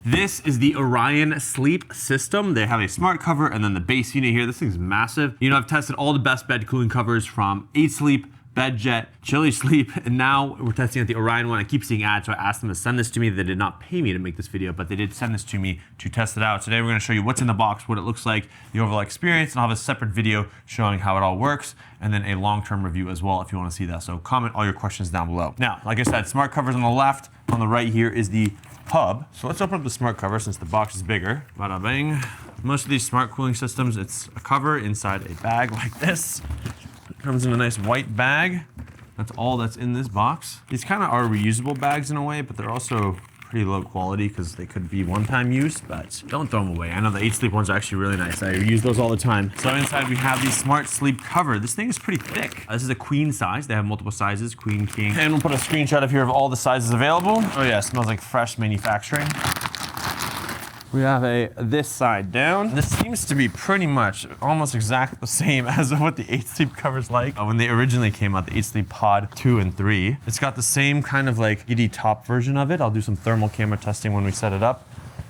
This is the Orion sleep system. They have a smart cover and then the base unit here. This thing's massive. You know, I've tested all the best bed cooling covers from 8 Sleep, BedJet, Chili Sleep, and now we're testing out the Orion one. I keep seeing ads, so I asked them to send this to me. They did not pay me to make this video, but they did send this to me to test it out. Today we're gonna show you what's in the box, what it looks like, the overall experience, and I'll have a separate video showing how it all works, and then a long-term review as well if you wanna see that. So comment all your questions down below. Now, like I said, smart covers on the left. On the right here is the hub. So let's open up the smart cover since the box is bigger. Bada bing. Most of these smart cooling systems, it's a cover inside a bag like this. It comes in a nice white bag. That's all that's in this box. These kind of are reusable bags in a way, but they're also pretty low quality because they could be one-time use, but don't throw them away. I know the 8 Sleep ones are actually really nice. I use those all the time. So inside we have the smart sleep cover. This thing is pretty thick. This is a queen size. They have multiple sizes, queen, king. And we'll put a screenshot up here of all the sizes available. Oh yeah, it smells like fresh manufacturing. We have this side down. This seems to be pretty much almost exactly the same as what the 8 Sleep cover's like. When they originally came out, the 8 Sleep Pod 2 and 3. It's got the same kind of like giddy top version of it. I'll do some thermal camera testing when we set it up.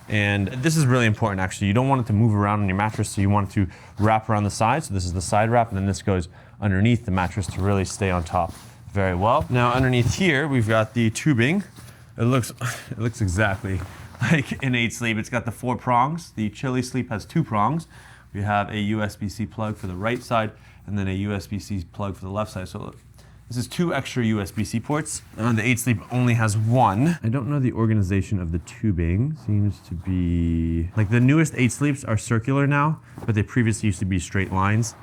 And this is really important actually. You don't want it to move around on your mattress, so you want it to wrap around the side. So this is the side wrap, and then this goes underneath the mattress to really stay on top very well. Now underneath here, we've got the tubing. It looks exactly like in 8 Sleep. It's got the 4 prongs. The Chili Sleep has 2 prongs. We have a USB-C plug for the right side and then a USB-C plug for the left side. So look, this is 2 extra USB-C ports. The 8 Sleep only has 1. I don't know the organization of the tubing. Seems to be, like the newest 8 Sleeps are circular now, but they previously used to be straight lines.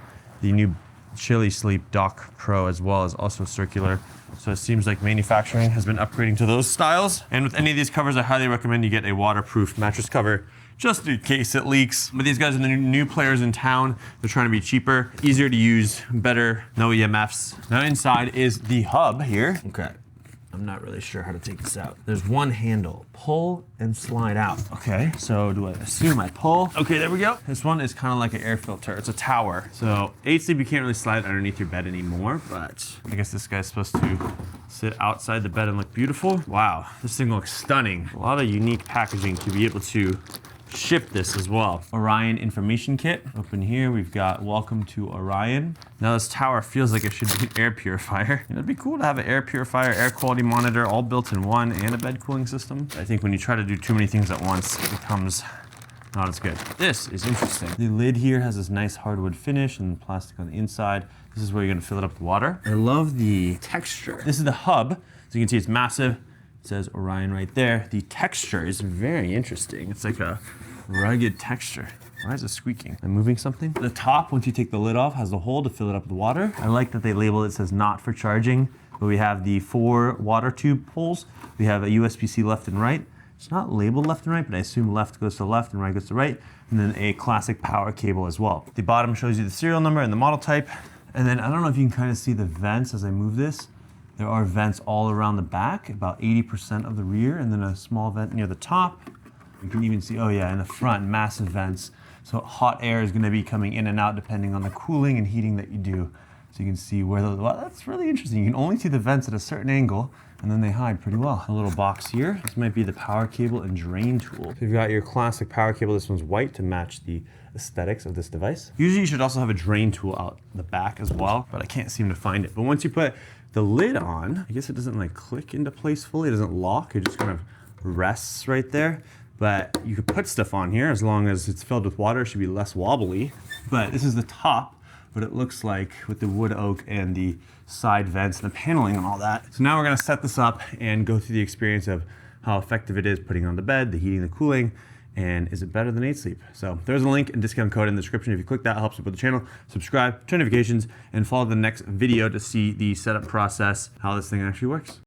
The new Chili Sleep Dock Pro as well is also circular. So it seems like manufacturing has been upgrading to those styles. And with any of these covers, I highly recommend you get a waterproof mattress cover just in case it leaks. But these guys are the new players in town. They're trying to be cheaper, easier to use, better, no EMFs. Now inside is the hub here. Okay, I'm not really sure how to take this out. There's one handle, pull and slide out. Okay, so do I assume I pull? Okay, there we go. This one is kind of like an air filter. It's a tower. So 8 Sleep, you can't really slide underneath your bed anymore, but I guess this guy's supposed to sit outside the bed and look beautiful. Wow, this thing looks stunning. A lot of unique packaging to be able to ship this as well. Orion information kit. Open here, we've got welcome to Orion. Now this tower feels like it should be an air purifier. It'd be cool to have an air purifier, air quality monitor, all built in one, and a bed cooling system. I think when you try to do too many things at once, it becomes not as good. This is interesting. The lid here has this nice hardwood finish and plastic on the inside. This is where you're gonna fill it up with water. I love the texture. This is the hub. So you can see it's massive. It says Orion right there. The texture is very interesting. It's like a rugged texture. Why is it squeaking? I'm moving something. The top, once you take the lid off, has the hole to fill it up with water. I like that they label it says not for charging, but we have the 4 water tube holes. We have a USB-C left and right. It's not labeled left and right, but I assume left goes to left and right goes to right. And then a classic power cable as well. The bottom shows you the serial number and the model type. And then I don't know if you can kind of see the vents as I move this. There are vents all around the back, about 80% of the rear, and then a small vent near the top. You can even see, oh yeah, in the front, massive vents. So hot air is gonna be coming in and out depending on the cooling and heating that you do. So you can see where those, well, that's really interesting. You can only see the vents at a certain angle, and then they hide pretty well. A little box here. This might be the power cable and drain tool. So you've got your classic power cable. This one's white to match the aesthetics of this device. Usually you should also have a drain tool out the back as well, but I can't seem to find it. But once you put the lid on, I guess it doesn't like click into place fully. It doesn't lock. It just kind of rests right there. But you could put stuff on here as long as it's filled with water. It should be less wobbly. But this is the top, what it looks like with the wood oak and the side vents and the paneling and all that. So now we're gonna set this up and go through the experience of how effective it is putting on the bed, the heating, the cooling, and is it better than 8 Sleep? So there's a link and discount code in the description. If you click that, it helps support the channel. Subscribe, turn notifications, and follow the next video to see the setup process, how this thing actually works.